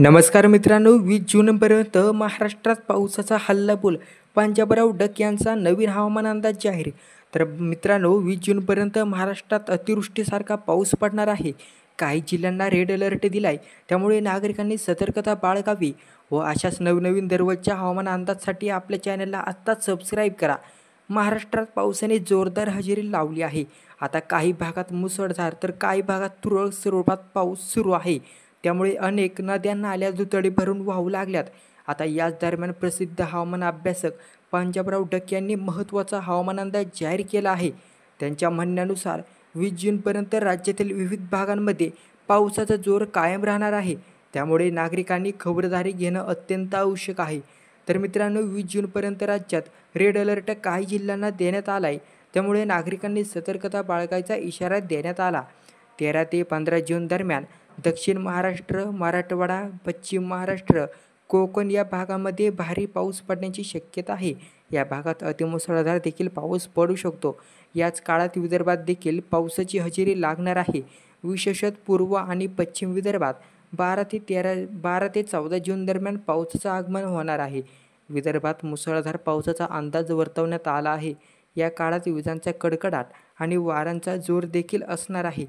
नमस्कार मित्रांनो, 20 जूनपर्यंत महाराष्ट्रात पावसाचा हल्लाबोल. पंजाबराव डक यांचा नवीन हवामान अंदाज जाहीर. तर मित्रांनो, 20 जूनपर्यंत महाराष्ट्रात अतिवृष्टीसारखा पाऊस पडणार आहे. काही जिल्ह्यांना रेड अलर्ट दिलाय, त्यामुळे नागरिकांनी सतर्कता बाळगावी. व अशाच नवनवीन दररोजच्या हवामान अंदाजसाठी आपल्या चॅनलला आत्ताच सबस्क्राईब करा. महाराष्ट्रात पावसाने जोरदार हजेरी लावली आहे. आता काही भागात मुसळधार तर काही भागात तुरळक स्वरूपात पाऊस सुरू आहे. त्यामुळे अनेक नद्या नाल्या दुथडी भरून वाहू लागल्यात. आता याच दरम्यान प्रसिद्ध हवामान अभ्यासक पंजाबराव डक यांनी महत्त्वाचा हवामान अंदाज जाहीर केला आहे. त्यांच्या म्हणण्यानुसार 20 जूनपर्यंत राज्यातील विविध भागांमध्ये पावसाचा जोर कायम राहणार आहे. त्यामुळे नागरिकांनी खबरदारी घेणं अत्यंत आवश्यक आहे. तर मित्रांनो, 20 जूनपर्यंत राज्यात रेड अलर्ट काही जिल्ह्यांना देण्यात आला आहे. त्यामुळे नागरिकांनी सतर्कता बाळगायचा इशारा देण्यात आला. 13 ते 15 जून दरम्यान दक्षिण महाराष्ट्र, मराठवाडा, पश्चिम महाराष्ट्र, कोकण या भागामध्ये भारी पाऊस पडण्याची शक्यता आहे. या भागात अतिमुसळधार देखील पाऊस पडू शकतो. याच काळात विदर्भात देखील पावसाची हजेरी लागणार आहे. विशेषतः पूर्व आणि पश्चिम विदर्भात 12 ते 14 जून दरम्यान पावसाचं आगमन होणार आहे. विदर्भात मुसळधार पावसाचा अंदाज वर्तवण्यात आला आहे. या काळात विजांचा कडकडाट आणि वाऱ्यांचा जोर देखील असणार आहे.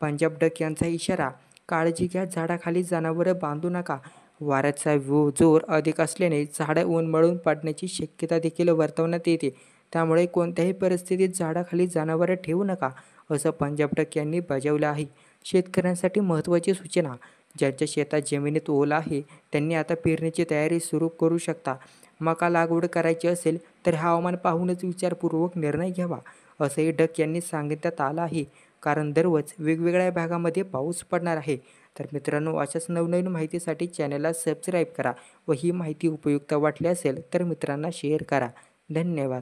पंजाब डक यांचा इशारा, काळजी घ्या, झाडाखाली जनावरं बांधू नका. वाऱ्याचा जोर अधिक असल्याने झाडं उन्मळून पडण्याची शक्यता देखील वर्तवण्यात येते. त्यामुळे कोणत्याही परिस्थितीत झाडाखाली जनावरं ठेवू नका, असं पंजाब डक यांनी बजावलं आहे. शेतकऱ्यांसाठी महत्त्वाची सूचना, ज्यांच्या शेतात जमिनीत ओला आहे त्यांनी आता पेरणीची तयारी सुरू करू शकता. मका लागवड करायची असेल तर हवामान पाहूनच विचारपूर्वक निर्णय घ्यावा, असंही डक यांनी सांगण्यात आलं आहे. कारण दररोज वेगवेगळ्या भागामध्ये पाऊस पडणार आहे. तर मित्रांनो, अशाच नवनवीन माहितीसाठी चॅनलला सबस्क्राईब करा व ही माहिती उपयुक्त वाटली असेल तर मित्रांना शेअर करा. धन्यवाद.